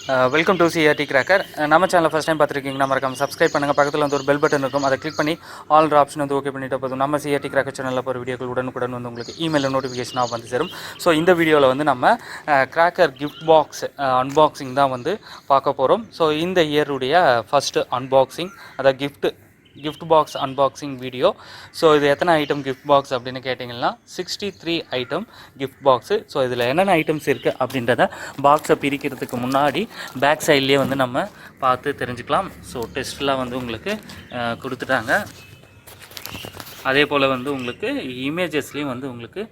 Welcome to CRT cracker. நம்ம channel first time பார்த்துருக்கீங்கன்னா மறக்காம சப்ஸ்கிரைப் பண்ணுங்கள். பக்கத்தில் வந்து ஒரு பெல் பட்டன் இருக்கும், அதை கிளிக் பண்ணி ஆல் ஆப்ஷன் வந்து ஓகே பண்ணிட்டு போதும் நம்ம சிஆர்டி கிராக்கர் சேனலில் போகிற வீடியோக்கள் உடனுக்குடன் வந்து உங்களுக்கு இமெயிலில் நோட்டிஃபிகேஷனாக வந்து சேரும். ஸோ இந்த வீடியோவில் வந்து நம்ம கிராக்கர் கிஃப்ட் பாக்ஸ் அன்பாக்சிங் தான் வந்து பார்க்க போகிறோம். ஸோ இந்த இயருடைய ஃபஸ்ட்டு அன்பாக்சிங், அதாவது gift box unboxing video. So இது எத்தனை ஐட்டம் கிஃப்ட் பாக்ஸ் அப்படின்னு கேட்டிங்கன்னா 63 ஐட்டம் கிஃப்ட் பாக்ஸு. ஸோ இதில் என்னென்ன ஐட்டம்ஸ் இருக்குது அப்படின்றத பாக்ஸை பிரிக்கிறதுக்கு முன்னாடி பேக் சைட்லேயே வந்து நம்ம பார்த்து தெரிஞ்சுக்கலாம். ஸோ டெஸ்ட்லாம் வந்து உங்களுக்கு கொடுத்துட்டாங்க. அதே போல் வந்து உங்களுக்கு இமேஜஸ்லேயும் வந்து உங்களுக்கு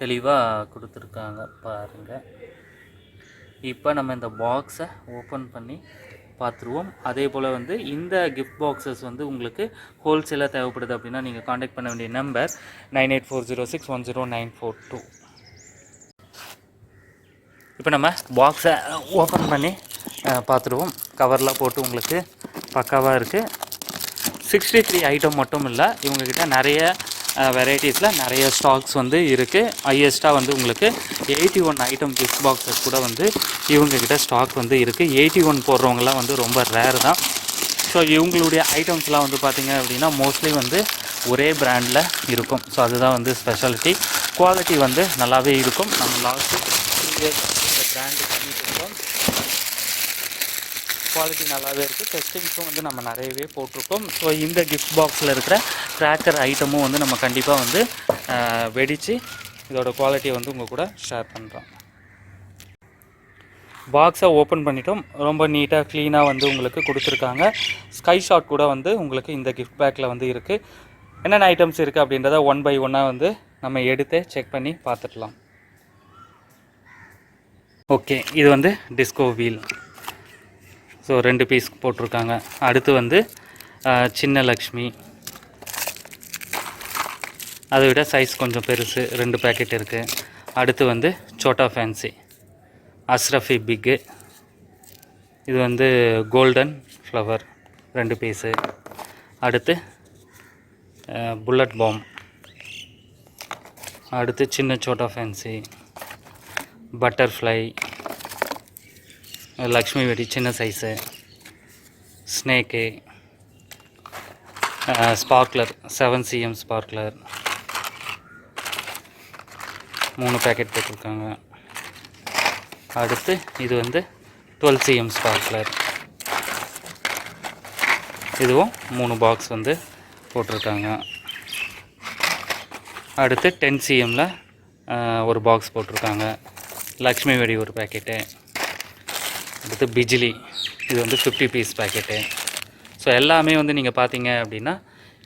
தெளிவாக கொடுத்துருக்காங்க பாருங்கள். இப்போ நம்ம இந்த பாக்ஸை ஓப்பன் பண்ணி பார்த்துருவோம். அதே போல் வந்து இந்த கிஃப்ட் பாக்ஸஸ் வந்து உங்களுக்கு ஹோல்சேலாக தேவைப்படுது அப்படின்னா நீங்கள் காண்டாக்ட் பண்ண வேண்டிய நம்பர் 9840610942. இப்போ நம்ம பாக்ஸை ஓப்பன் பண்ணி பார்த்துருவோம். கவர்லாம் போட்டு உங்களுக்கு பக்காவாக இருக்குது. 63 ஐட்டம் மட்டும் இல்லை, இவங்கக்கிட்ட நிறைய வெரைட்டிஸில் நிறைய ஸ்டாக்ஸ் வந்து இருக்குது. ஹையஸ்ட்டாக வந்து உங்களுக்கு 81 ஐட்டம் கிஃப்ட் பாக்ஸஸ் கூட வந்து இவங்கக்கிட்ட ஸ்டாக் வந்து இருக்குது. 81 போடுறவங்கலாம் வந்து ரொம்ப ரேர் தான். ஸோ இவங்களுடைய ஐட்டம்ஸ்லாம் வந்து பார்த்திங்க அப்படின்னா மோஸ்ட்லி வந்து ஒரே பிராண்டில் இருக்கும். ஸோ அதுதான் வந்து ஸ்பெஷாலிட்டி. குவாலிட்டி வந்து நல்லாவே இருக்கும். நம்ம லாஸ்ட்டு இந்த பிராண்டு பண்ணிட்டுருக்கோம். குவாலிட்டி நல்லாவே இருக்குது. டெஸ்டிங்ஸும் வந்து நம்ம நிறையவே போட்டிருக்கோம். ஸோ இந்த கிஃப்ட் பாக்ஸில் இருக்கிற கிராக்கர் ஐட்டமும் வந்து நம்ம கண்டிப்பாக வந்து வெடித்து இதோட குவாலிட்டியை வந்து உங்கள் கூட ஷேர் பண்ணுறோம். பாக்ஸை ஓப்பன் பண்ணிட்டோம். ரொம்ப நீட்டாக க்ளீனாக வந்து உங்களுக்கு கொடுத்துருக்காங்க. ஸ்கை ஷாட் கூட வந்து உங்களுக்கு இந்த கிஃப்ட் பேக்கில் வந்து இருக்குது. என்னென்ன ஐட்டம்ஸ் இருக்குது அப்படின்றத ஒன் பை ஒன்னாக வந்து நம்ம எடுத்து செக் பண்ணி பார்த்துக்கலாம். ஓகே, இது வந்து டிஸ்கோ வீல். ஸோ 2 பீஸ் போட்டிருக்காங்க. அடுத்து வந்து சின்ன லக்ஷ்மி, அதை விட சைஸ் கொஞ்சம் பெருசு, 2 பேக்கெட் இருக்குது. அடுத்து வந்து சோட்டா ஃபேன்சி, அஸ்ரஃபி பிக்கு, இது வந்து கோல்டன் ஃப்ளவர் 2 பீஸு. அடுத்து புல்லட் பாம், அடுத்து சின்ன சோட்டா ஃபேன்சி, பட்டர்ஃப்ளை, லக்ஷ்மி வெடி சின்ன size, snake, sparkler 7 cm sparkler 3 packet போட்டிருக்காங்க. அடுத்து இது வந்து 12 cm ஸ்பார்க்லர், இதுவும் 3 பாக்ஸ் வந்து போட்டிருக்காங்க. அடுத்து 10 cmல ஒரு பாக்ஸ் போட்டிருக்காங்க. லக்ஷ்மி வெடி ஒரு பேக்கெட்டு. அடுத்து பிஜிலி, இது வந்து 50 பீஸ் பேக்கெட்டு. ஸோ எல்லாமே வந்து நீங்கள் பார்த்தீங்க அப்படின்னா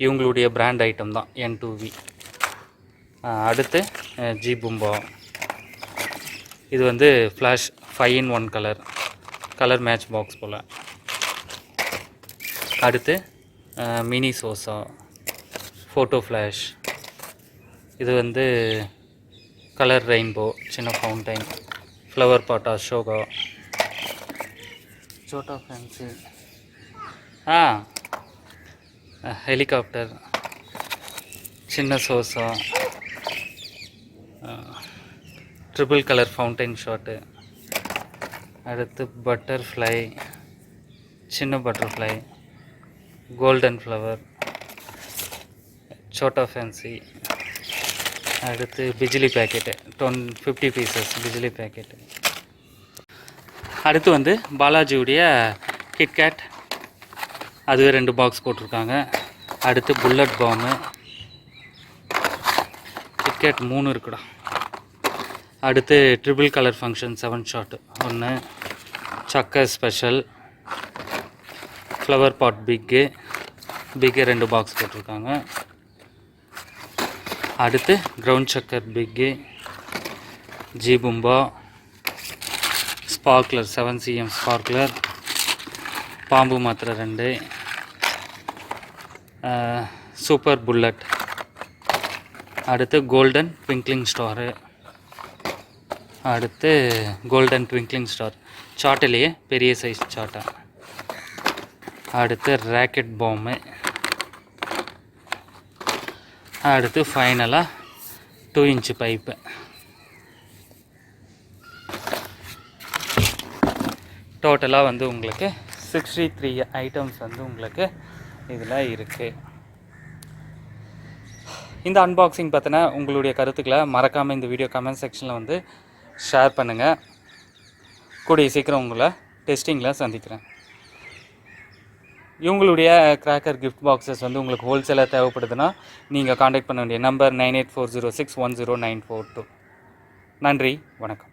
இவங்களுடைய பிராண்ட் ஐட்டம் தான், N2V. அடுத்து ஜி பும்பா, இது வந்து flash 5-in-1 colour match box போல். அடுத்து மினி சோசா, ஃபோட்டோ ஃப்ளாஷ், இது வந்து கலர் ரெயின்போ சின்ன ஃபவுண்டைன், ஃப்ளவர் பாட் அசோகா, சோட்டா ஃபேன்சி, ஹெலிகாப்டர், சின்ன சோசா, ட்ரிபிள் கலர் ஃபவுண்டைன் ஷாட்டு. அடுத்து பட்டர்ஃப்ளை, சின்ன பட்டர்ஃப்ளை, கோல்டன் ஃப்ளவர், சோட்டா ஃபேன்சி. அடுத்து பிஜிலி பேக்கெட்டு 50 பீசஸ் பிஜிலி பேக்கெட்டு. அடுத்து வந்து பாலாஜியுடைய கிட்கேட், அதுவே 2 பாக்ஸ் போட்டிருக்காங்க. அடுத்து புல்லட் பாம்பு, கிட்கேட் 3 இருக்குடா. அடுத்து ட்ரிபிள் கலர் ஃபங்க்ஷன் 7 ஷாட் 1, சக்கர் ஸ்பெஷல், ஃப்ளவர் பாட் பிக்கு 2 பாக்ஸ் போட்டிருக்காங்க. அடுத்து கிரவுண்ட் சக்கர் பிக்கு, ஜி பும்பா, ஸ்பார்க்லர் 7 cm ஸ்பார்க்லர், பாம்பு மாத்திரை 2, சூப்பர் புல்லட். அடுத்து கோல்டன் ட்விங்க்லிங் ஸ்டாரு. அடுத்து கோல்டன் ட்விங்க்லிங் ஸ்டார் சாட்டிலேயே பெரிய சைஸ் சாட்டா. அடுத்து ராக்கெட் பாம்பு. அடுத்து ஃபைனலாக 2 inch பைப்பு. டோட்டலாக வந்து உங்களுக்கு 63 ஐட்டம்ஸ் வந்து உங்களுக்கு இதில் இருக்குது. இந்த அன்பாக்சிங் பார்த்தினா உங்களுடைய கருத்துக்களை மறக்காமல் இந்த வீடியோ கமெண்ட் செக்ஷனில் வந்து ஷேர் பண்ணுங்கள். கூடிய சீக்கிரம் உங்களை டெஸ்டிங்கில் சந்திக்கிறேன். இவங்களுடைய கிராக்கர் கிஃப்ட் பாக்ஸஸ் வந்து உங்களுக்கு ஹோல்சேலாக தேவைப்படுதுன்னா நீங்கள் காண்டாக்ட் பண்ண வேண்டிய நம்பர் 9840610942. நன்றி, வணக்கம்.